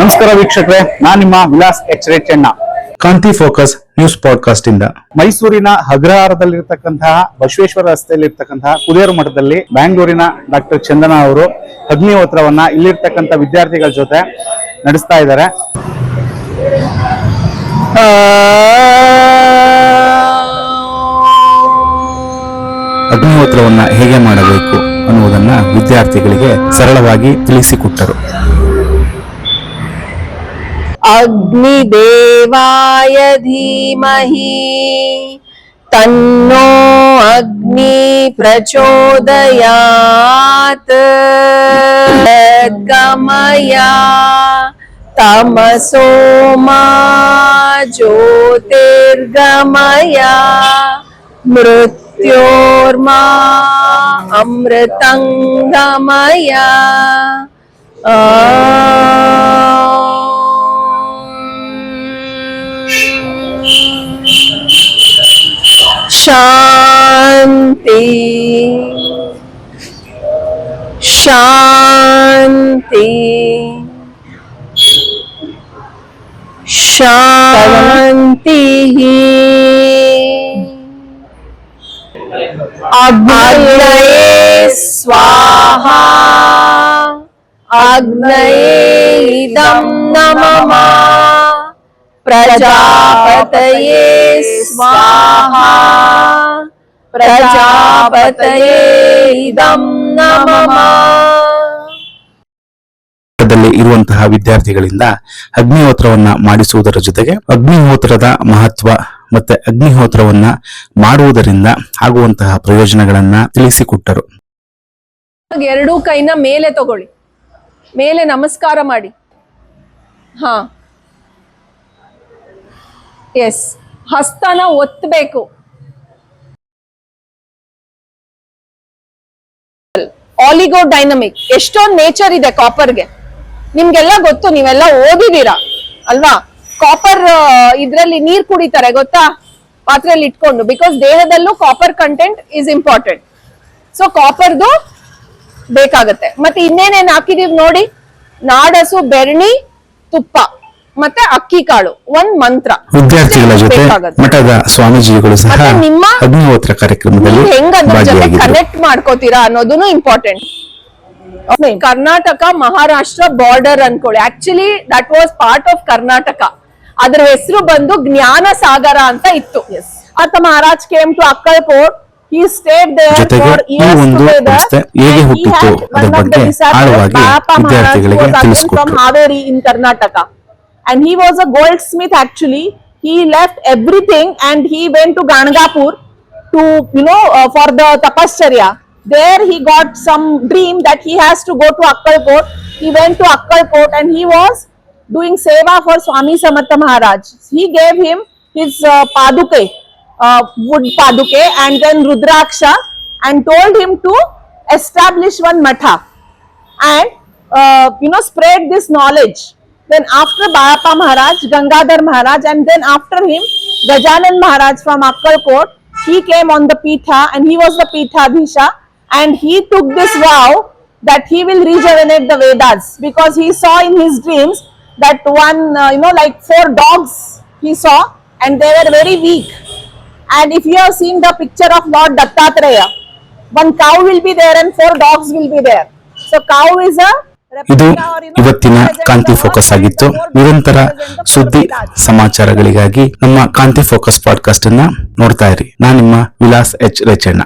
ನಮಸ್ಕಾರ ವೀಕ್ಷಕರೇ, ನಾನು ನಿಮ್ಮ ವಿಲಾಸ್ ಎಚ್ ರೇಚಣ್ಣ. ಕಾಂತಿ ಫೋಕಸ್ ನ್ಯೂಸ್ ಪಾಡ್ಕಾಸ್ಟ್ ಇಂದ ಮೈಸೂರಿನ ಅಗ್ರಹಾರದಲ್ಲಿರ್ತಕ್ಕಂತಹ ಬಸವೇಶ್ವರ ರಸ್ತೆಯಲ್ಲಿರ್ತಕ್ಕಂತಹ ಕುದೇರು ಮಠದಲ್ಲಿ ಬ್ಯಾಂಗ್ಳೂರಿನ ಡಾಕ್ಟರ್ ಚಂದನಾ ಅವರು ಅಗ್ನಿಹೋತ್ರವನ್ನ ಇಲ್ಲಿರ್ತಕ್ಕಂಥ ವಿದ್ಯಾರ್ಥಿಗಳ ಜೊತೆ ನಡೆಸ್ತಾ ಇದ್ದಾರೆ. ಅಗ್ನಿಹೋತ್ರವನ್ನ ಹೇಗೆ ಮಾಡಬೇಕು ಅನ್ನುವುದನ್ನ ವಿದ್ಯಾರ್ಥಿಗಳಿಗೆ ಸರಳವಾಗಿ ತಿಳಿಸಿಕೊಟ್ಟರು. अग्निदेवाय धीमहि तन्नो अग्नि प्रचोदयात् गमया तमसो मा ज्योतिर्गमया मृत्योर्मा अमृतं गमया. शांति शांति शांति. अग्नये स्वाहा अग्नये इदं नमः प्रजापतये स्वाहा प्रजापतये इदं नमः. ಇರುವಂತಹ ವಿದ್ಯಾರ್ಥಿಗಳಿಂದ ಅಗ್ನಿಹೋತ್ರವನ್ನ ಮಾಡಿಸುವುದರ ಜೊತೆಗೆ ಅಗ್ನಿಹೋತ್ರದ ಮಹತ್ವ ಮತ್ತೆ ಅಗ್ನಿಹೋತ್ರವನ್ನ ಮಾಡುವುದರಿಂದ ಆಗುವಂತಹ ಪ್ರಯೋಜನಗಳನ್ನ ತಿಳಿಸಿಕೊಟ್ಟರು. ಎರಡೂ ಕೈನ ಮೇಲೆ ತಗೊಳ್ಳಿ, ಮೇಲೆ ನಮಸ್ಕಾರ ಮಾಡಿ. ಹಾ, ಎಸ್, ಹಸ್ತನ ಒತ್ತಬೇಕು. ಆಲಿಗೋಡೈನಮಿಕ್ ಎಷ್ಟೊಂದು ನೇಚರ್ ಇದೆ ಕಾಪರ್ಗೆ, ನಿಮ್ಗೆಲ್ಲ ಗೊತ್ತು, ನೀವೆಲ್ಲ ಓದಿದೀರಾ ಅಲ್ವಾ? ಕಾಪರ್ ಇದ್ರಲ್ಲಿ ನೀರ್ ಕುಡಿತಾರೆ ಗೊತ್ತಾ, ಪಾತ್ರೆಯಲ್ಲಿ ಇಟ್ಕೊಂಡು. ಬಿಕಾಸ್ ದೇಹದಲ್ಲೂ copper content is important. So ಕಾಪರ್ದು ಬೇಕಾಗತ್ತೆ. ಮತ್ತೆ ಇನ್ನೇನೇನ್ ಹಾಕಿದೀವಿ ನೋಡಿ, ನಾಡಸು, ಬೆರಣಿ, ತುಪ್ಪ ಮತ್ತೆ ಅಕ್ಕಿ ಕಾಳು, ಒಂದ್ ಮಂತ್ರ. ವಿದ್ಯಾರ್ಥಿಗಳ ಜೊತೆ ಮಠದ ಸ್ವಾಮೀಜಿಗಳು ಸಹ ನಿಮ್ಮ ಅಗ್ನಿಹೋತ್ರ ಕಾರ್ಯಕ್ರಮದಲ್ಲಿ ಹೆಂಗ ಅದ್ರ ಜೊತೆ ಕನೆಕ್ಟ್ ಮಾಡ್ಕೋತೀರಾ ಅನ್ನೋದನ್ನು ಇಂಪಾರ್ಟೆಂಟ್. ಕರ್ನಾಟಕ ಮಹಾರಾಷ್ಟ್ರ ಬಾರ್ಡರ್ ಅನ್ಕೊಳ್ಳಿ. Actually that was part of Karnataka. ಅದ್ರ ಹೆಸರು ಬಂದು ಜ್ಞಾನ ಸಾಗರ ಅಂತ ಇತ್ತು. ಅತ್ತ Maharaj came to Akkalkot. He stayed there for years together. ಹೇಗೆ ಹುಟ್ಟಿತು ಅದರ ಬಗ್ಗೆ ಆಳವಾಗಿ ವಿದ್ಯಾರ್ಥಿಗಳಿಗೆ ತಿಳಿಸಿಕೊಟ್ಟರು. From Haveri in Karnataka. And he was a goldsmith actually. He left everything and he went to Ganagapur to, for the tapascharya. There he got some dream that he has to go to Akkalkot. He went to Akkalkot and he was doing seva for Swami Samartha Maharaj. He gave him his paduke, wood paduke, and then Rudraksha, and told him to establish one matha and spread this knowledge. Then after Bayappa Maharaj, Gangadhar Maharaj, and then after him Gajanan Maharaj from Akkalkot, he came on the Pitha and he was the Pithadhisha, and he took this vow that he will rejuvenate the Vedas, because he saw in his dreams that one, like 4 dogs he saw and they were very weak. And if you have seen the picture of Lord Dattatreya, one cow will be there and 4 dogs will be there. So cow is a ಇದು ಇವತ್ತಿನ ಕಾಂತಿ focus ಆಗಿತ್ತು. ನಿರಂತರ ಸುದ್ದಿ ಸಮಾಚಾರಗಳಿಗಾಗಿ ನಮ್ಮ ಕಾಂತಿ focus podcast ಅನ್ನ ನೋಡ್ತಾ ಇರಿ. ನಾನು ನಿಮ್ಮ ವಿಲಾಸ್ ಎಚ್ ರೇಚಣ್ಣ.